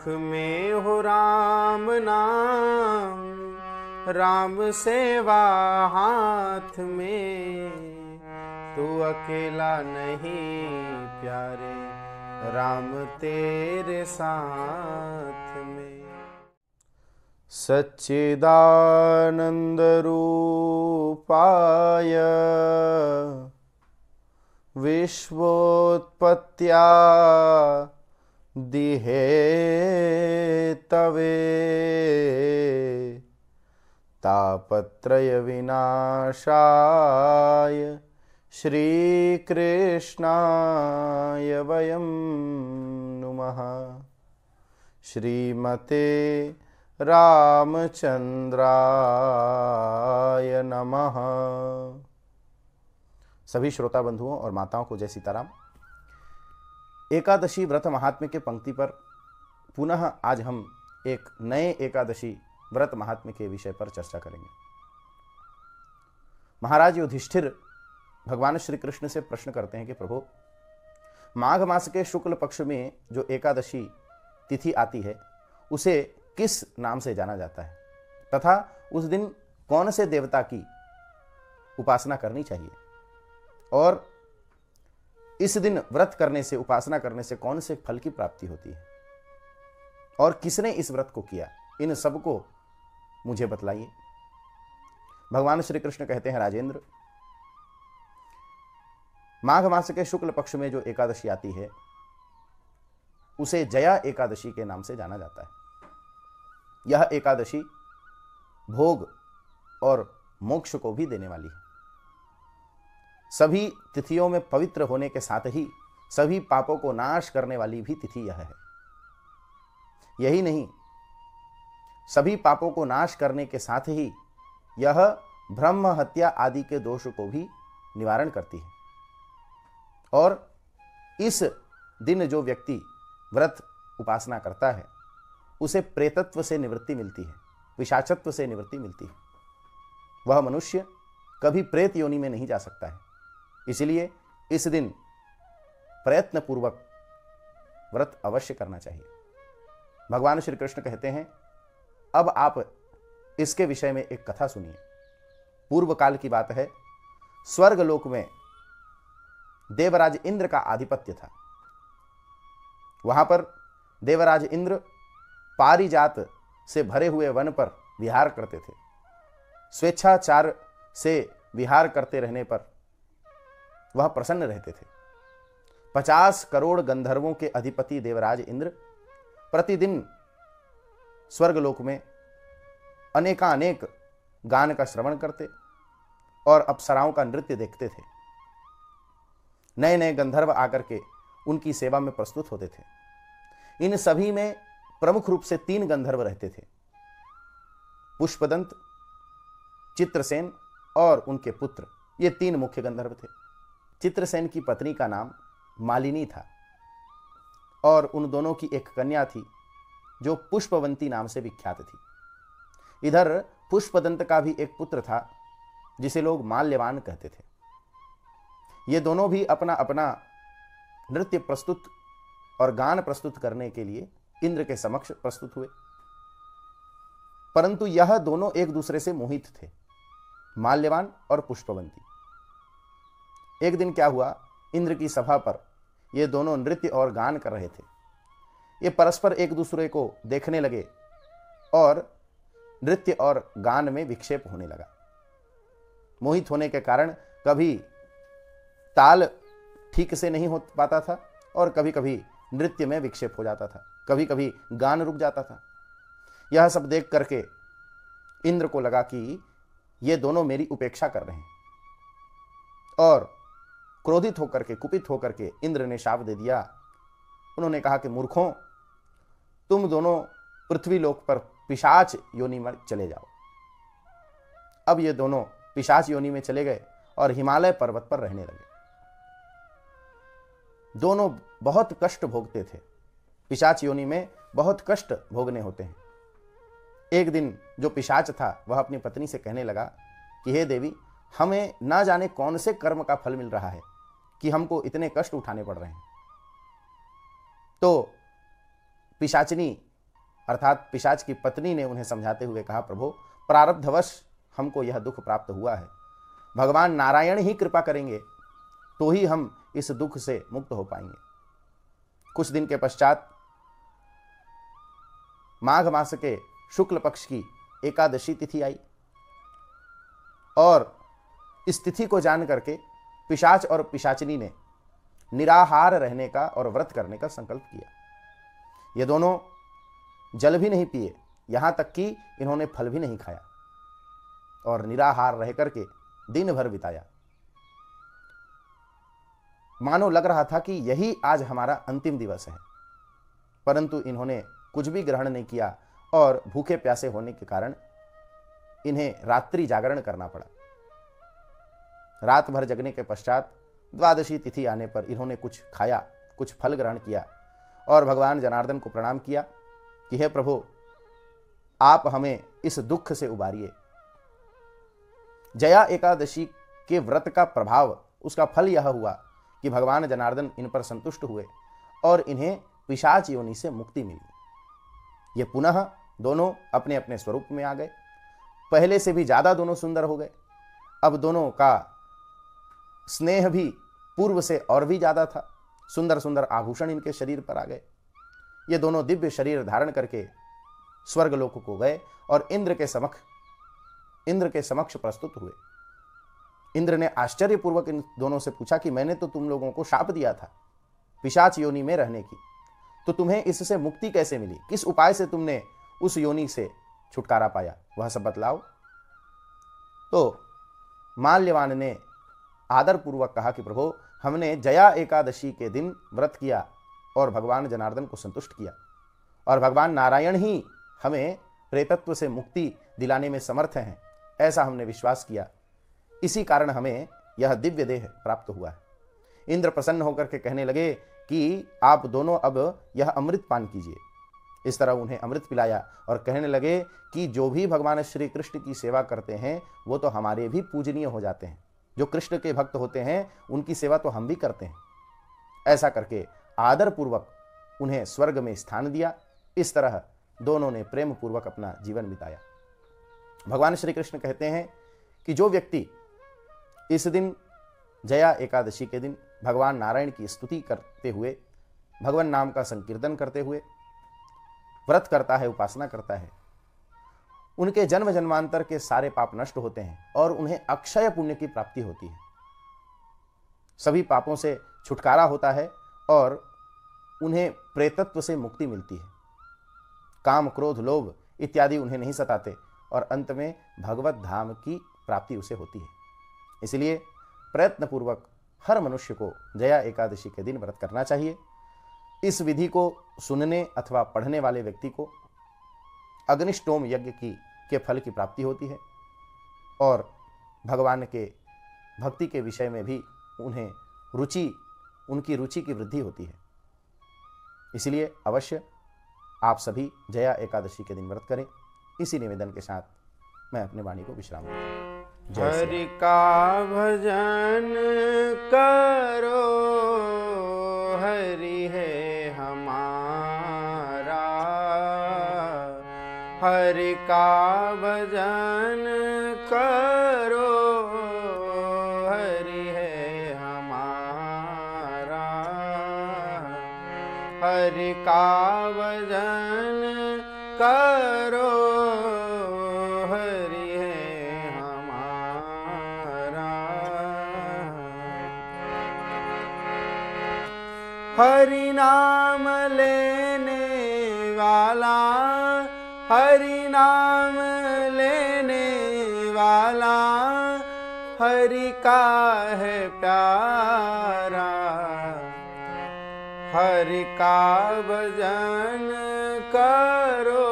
में हो राम नाम, राम सेवा हाथ में, तू अकेला नहीं प्यारे, राम तेरे साथ में। सच्चिदानंद रूपाय विश्वोत्पत्त्या तवे, तापत्रय विनाशाय श्रीकृष्णाय वयं नुमः। श्रीमते रामचंद्राय नमः। सभी श्रोता बंधुओं और माताओं को जय सीताराम। एकादशी व्रत महात्म्य के पंक्ति पर पुनः आज हम एक नए एकादशी व्रत महात्म्य के विषय पर चर्चा करेंगे। महाराज युधिष्ठिर भगवान श्री कृष्ण से प्रश्न करते हैं कि प्रभु, माघ मास के शुक्ल पक्ष में जो एकादशी तिथि आती है उसे किस नाम से जाना जाता है तथा उस दिन कौन से देवता की उपासना करनी चाहिए, और इस दिन व्रत करने से, उपासना करने से कौन से फल की प्राप्ति होती है, और किसने इस व्रत को किया, इन सब को मुझे बतलाइए। भगवान श्री कृष्ण कहते हैं, राजेंद्र, माघ मास के शुक्ल पक्ष में जो एकादशी आती है उसे जया एकादशी के नाम से जाना जाता है। यह एकादशी भोग और मोक्ष को भी देने वाली है। सभी तिथियों में पवित्र होने के साथ ही सभी पापों को नाश करने वाली भी तिथि यह है। यही नहीं, सभी पापों को नाश करने के साथ ही यह ब्रह्म हत्या आदि के दोष को भी निवारण करती है। और इस दिन जो व्यक्ति व्रत उपासना करता है उसे प्रेतत्व से निवृत्ति मिलती है, पिशाचत्व से निवृत्ति मिलती है। वह मनुष्य कभी प्रेत योनि में नहीं जा सकता है। इसलिए इस दिन प्रयत्न पूर्वक व्रत अवश्य करना चाहिए। भगवान श्री कृष्ण कहते हैं, अब आप इसके विषय में एक कथा सुनिए। पूर्व काल की बात है। स्वर्ग लोक में देवराज इंद्र का आधिपत्य था। वहां पर देवराज इंद्र पारिजात से भरे हुए वन पर विहार करते थे। स्वेच्छाचार से विहार करते रहने पर वह प्रसन्न रहते थे। 50 करोड़ गंधर्वों के अधिपति देवराज इंद्र प्रतिदिन स्वर्गलोक में अनेकानेक गान का श्रवण करते और अप्सराओं का नृत्य देखते थे। नए नए गंधर्व आकर के उनकी सेवा में प्रस्तुत होते थे। इन सभी में प्रमुख रूप से 3 गंधर्व रहते थे, पुष्पदंत, चित्रसेन और उनके पुत्र। ये 3 मुख्य गंधर्व थे। चित्रसेन की पत्नी का नाम मालिनी था और उन दोनों की एक कन्या थी जो पुष्पवंती नाम से विख्यात थी। इधर पुष्पदंत का भी एक पुत्र था जिसे लोग माल्यवान कहते थे। ये दोनों भी अपना अपना नृत्य प्रस्तुत और गान प्रस्तुत करने के लिए इंद्र के समक्ष प्रस्तुत हुए, परंतु यह दोनों एक दूसरे से मोहित थे, माल्यवान और पुष्पवंती। एक दिन क्या हुआ, इंद्र की सभा पर ये दोनों नृत्य और गान कर रहे थे। ये परस्पर एक दूसरे को देखने लगे और नृत्य और गान में विक्षेप होने लगा। मोहित होने के कारण कभी ताल ठीक से नहीं हो पाता था और कभी कभी नृत्य में विक्षेप हो जाता था, कभी कभी गान रुक जाता था। यह सब देख करके इंद्र को लगा कि ये दोनों मेरी उपेक्षा कर रहे हैं, और क्रोधित होकर के, कुपित होकर के इंद्र ने शाप दे दिया। उन्होंने कहा कि मूर्खों, तुम दोनों पृथ्वी लोक पर पिशाच योनि में चले जाओ। अब ये दोनों पिशाच योनि में चले गए और हिमालय पर्वत पर रहने लगे। दोनों बहुत कष्ट भोगते थे। पिशाच योनि में बहुत कष्ट भोगने होते हैं। एक दिन जो पिशाच था वह अपनी पत्नी से कहने लगा कि हे देवी, हमें ना जाने कौन से कर्म का फल मिल रहा है कि हमको इतने कष्ट उठाने पड़ रहे हैं। तो पिशाचिनी अर्थात पिशाच की पत्नी ने उन्हें समझाते हुए कहा, प्रभु प्रारब्धवश हमको यह दुख प्राप्त हुआ है, भगवान नारायण ही कृपा करेंगे तो ही हम इस दुख से मुक्त हो पाएंगे। कुछ दिन के पश्चात माघ मास के शुक्ल पक्ष की एकादशी तिथि आई और इस तिथि को जान करके पिशाच और पिशाचिनी ने निराहार रहने का और व्रत करने का संकल्प किया। ये दोनों जल भी नहीं पिए, यहां तक कि इन्होंने फल भी नहीं खाया और निराहार रह करके दिन भर बिताया। मानो लग रहा था कि यही आज हमारा अंतिम दिवस है, परंतु इन्होंने कुछ भी ग्रहण नहीं किया और भूखे प्यासे होने के कारण इन्हें रात्रि जागरण करना पड़ा। रात भर जगने के पश्चात द्वादशी तिथि आने पर इन्होंने कुछ खाया, कुछ फल ग्रहण किया और भगवान जनार्दन को प्रणाम किया कि हे प्रभु, आप हमें इस दुख से उबारिए। जया एकादशी के व्रत का प्रभाव, उसका फल यह हुआ कि भगवान जनार्दन इन पर संतुष्ट हुए और इन्हें पिशाच योनि से मुक्ति मिली। ये पुनः दोनों अपने अपने स्वरूप में आ गए। पहले से भी ज्यादा दोनों सुंदर हो गए। अब दोनों का स्नेह भी पूर्व से और भी ज्यादा था। सुंदर सुंदर आभूषण इनके शरीर पर आ गए। ये दोनों दिव्य शरीर धारण करके स्वर्गलोक को गए और इंद्र के समक्ष प्रस्तुत हुए। इंद्र ने आश्चर्यपूर्वक इन दोनों से पूछा कि मैंने तो तुम लोगों को शाप दिया था पिशाच योनि में रहने की, तो तुम्हें इससे मुक्ति कैसे मिली? किस उपाय से तुमने उस योनि से छुटकारा पाया, वह सब बतलाओ। तो माल्यवान ने आदरपूर्वक कहा कि प्रभु, हमने जया एकादशी के दिन व्रत किया और भगवान जनार्दन को संतुष्ट किया और भगवान नारायण ही हमें प्रेतत्व से मुक्ति दिलाने में समर्थ हैं, ऐसा हमने विश्वास किया। इसी कारण हमें यह दिव्य देह प्राप्त हुआ है। इंद्र प्रसन्न होकर के कहने लगे कि आप दोनों अब यह अमृत पान कीजिए। इस तरह उन्हें अमृत पिलाया और कहने लगे कि जो भी भगवान श्री कृष्ण की सेवा करते हैं वो तो हमारे भी पूजनीय हो जाते हैं। जो कृष्ण के भक्त होते हैं उनकी सेवा तो हम भी करते हैं। ऐसा करके आदरपूर्वक उन्हें स्वर्ग में स्थान दिया। इस तरह दोनों ने प्रेम पूर्वक अपना जीवन बिताया। भगवान श्री कृष्ण कहते हैं कि जो व्यक्ति इस दिन जया एकादशी के दिन भगवान नारायण की स्तुति करते हुए, भगवान नाम का संकीर्तन करते हुए व्रत करता है, उपासना करता है, उनके जन्म जन्मांतर के सारे पाप नष्ट होते हैं और उन्हें अक्षय पुण्य की प्राप्ति होती है। सभी पापों से छुटकारा होता है और उन्हें प्रेतत्व से मुक्ति मिलती है। काम, क्रोध, लोभ इत्यादि उन्हें नहीं सताते और अंत में भगवत धाम की प्राप्ति उसे होती है। इसलिए प्रयत्नपूर्वक हर मनुष्य को जया एकादशी के दिन व्रत करना चाहिए। इस विधि को सुनने अथवा पढ़ने वाले व्यक्ति को अग्निष्टोम यज्ञ के फल की प्राप्ति होती है और भगवान के भक्ति के विषय में भी उनकी रुचि की वृद्धि होती है। इसलिए अवश्य आप सभी जया एकादशी के दिन व्रत करें। इसी निवेदन के साथ मैं अपने वाणी को विश्राम देता हूं। हरि का भजन करो, हरि है हमारा। हरि का भजन करो, हरि है हमारा। हरि का भजन करो, हरि है हमारा। हरि नाम लेने वाला, हरि नाम लेने वाला, हरि का है प्यारा। हरि का भजन करो,